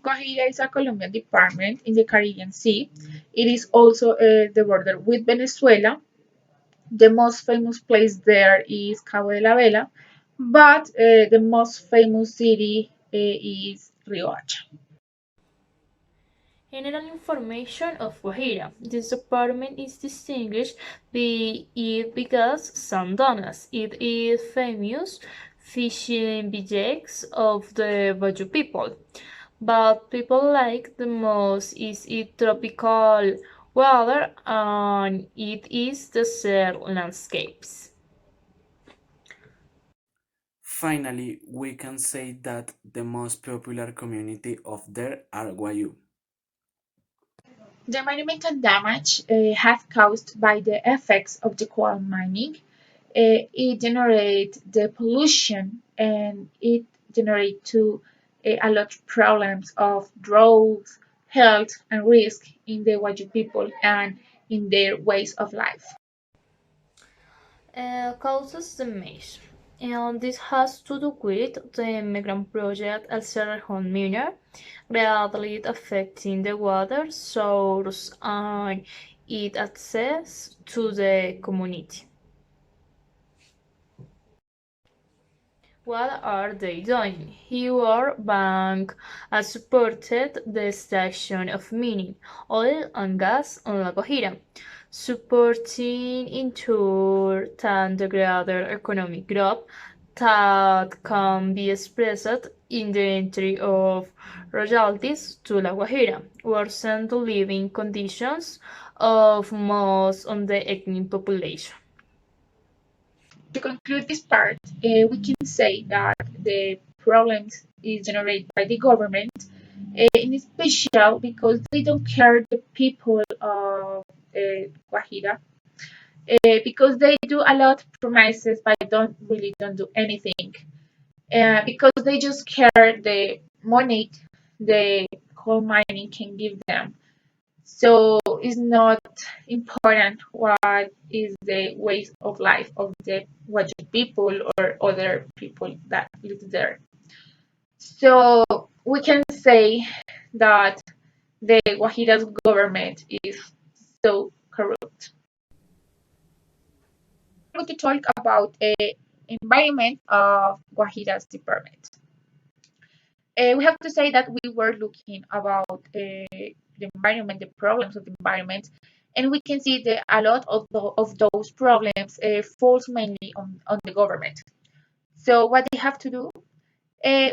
Guajira is a Colombian department in the Caribbean Sea. It is also the border with Venezuela. The most famous place there is Cabo de la Vela, but the most famous city is Riohacha. General information of Guajira. This department is distinguished by it because some donuts. It is famous fishing villages of the Bajo people. But people like the most is its tropical weather and it is desert landscapes. Finally, we can say that the most popular community of there are Guayú. The environmental damage has caused by the effects of the coal mining. It generates the pollution and it generates too a lot of problems of drought, health, and risk in the Waju people and in their ways of life. Causes the mesh. And this has to do with the migrant project El Cerrejón Miner, greatly affecting the water source and its access to the community. What are they doing? Your bank has supported the extraction of mining, oil and gas on La Guajira, supporting in turn the greater economic growth that can be expressed in the entry of royalties to La Guajira, worsen the living conditions of most of the ethnic population. To conclude this part, we can say that the problems is generated by the government, in special because they don't care the people of Guajira, because they do a lot of promises but don't do anything, because they just care the money the coal mining can give them. So it's not important what is the ways of life of the Waju people or other people that live there. So we can say that the Guajira's government is so corrupt. I'm going to talk about the environment of Guajira's department. We have to say that we were looking about the environment, the problems of the environment, and we can see that a lot of those problems falls mainly on the government. So what they have to do,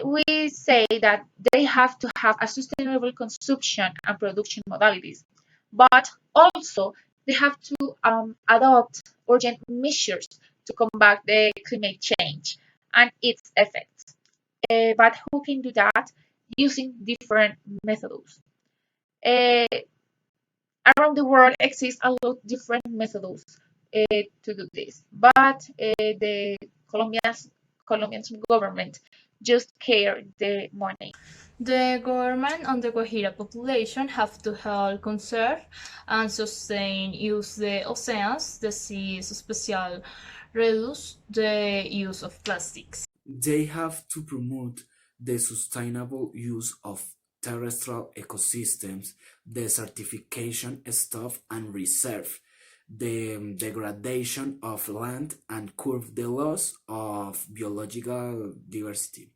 we say that they have to have a sustainable consumption and production modalities, but also they have to adopt urgent measures to combat the climate change and its effects. But who can do that using different methods? Uh, Around the world exists a lot of different methods to do this, but the Colombian government just care the money. The government and the Guajira population have to help conserve and sustain use the oceans, the seas, especially reduce the use of plastics. They have to promote the sustainable use of terrestrial ecosystems, the certification stuff and reserve, the degradation of land and curb the loss of biological diversity.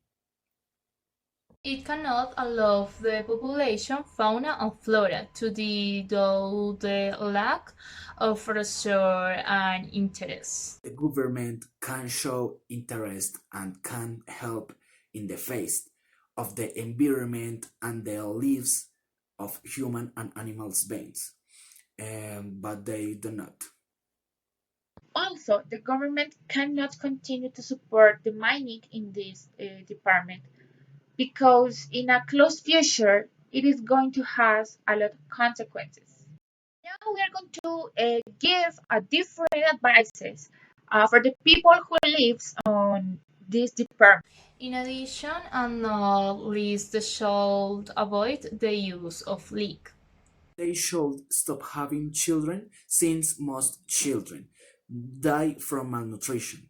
It cannot allow the population, fauna and flora to die due to the lack of resource and interest. The government can show interest and can help in the face of the environment and the lives of human and animals beings, but they do not. Also, the government cannot continue to support the mining in this department because in a close future it is going to have a lot of consequences. Now we are going to give a different advices for the people who lives on this department. In addition, and not least, they should avoid the use of leak. They should stop having children since most children die from malnutrition.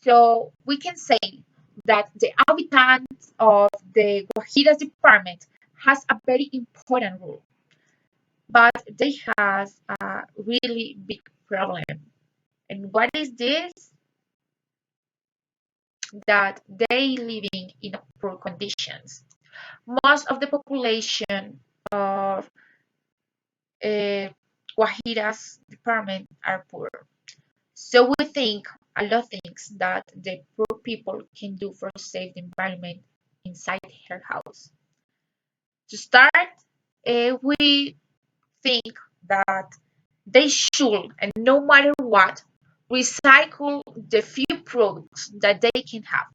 So we can say that the inhabitants of the Guajiras department has a very important role, but they has a really big problem. And what is this? That they living in poor conditions. Most of the population of Guajira's department are poor. So we think a lot of things that the poor people can do for save the environment inside her house. To start, we think that they should, and no matter what, recycle the few products that they can have.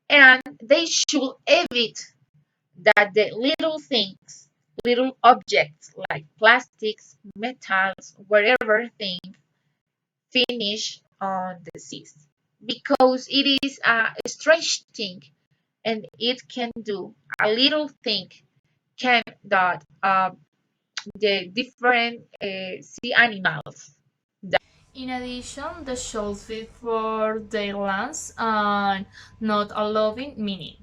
And they should evit that the little things, little objects like plastics, metals, whatever thing finish on the seas. Because it is a strange thing and it can do a little thing can that the different sea animals. In addition, the should fit for their lands and not allowing mining.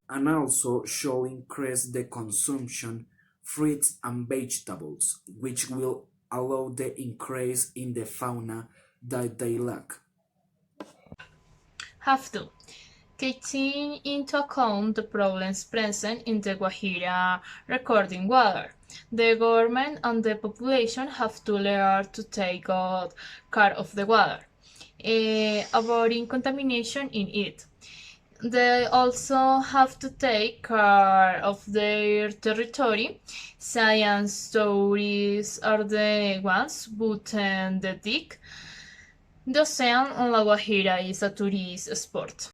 And also should increase the consumption fruits and vegetables, which will allow the increase in the fauna that they lack. Have to. Taking into account the problems present in the Guajira recording water, the government and the population have to learn to take good care of the water, avoiding contamination in it. They also have to take care of their territory. Science tourists are the ones who tend the dig. The ocean on La Guajira is a tourist spot.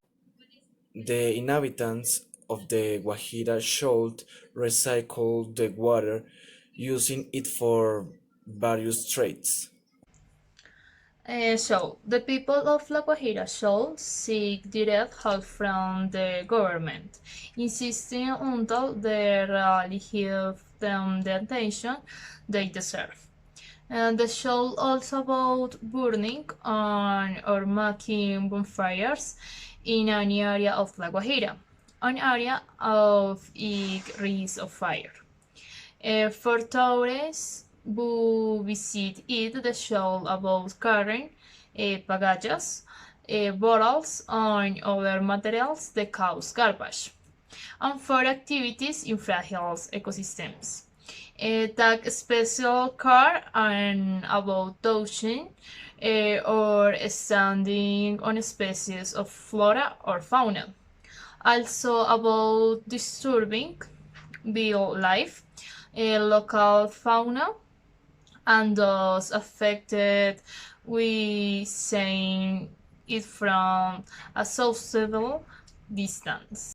The inhabitants of the Guajira should recycle the water using it for various trades. So, the people of La Guajira should seek direct help from the government, insisting until they really give them the attention they deserve. And the show also about burning on or making bonfires in an area of La Guajira, an area of high risk of fire. For tourists who visit it, the show about carrying pagajas, bottles, and other materials that cause garbage, and for activities in fragile ecosystems. Take special care and about touching or standing on species of flora or fauna. Also about disturbing wildlife, local fauna, and those affected we saying it from a sociable distance.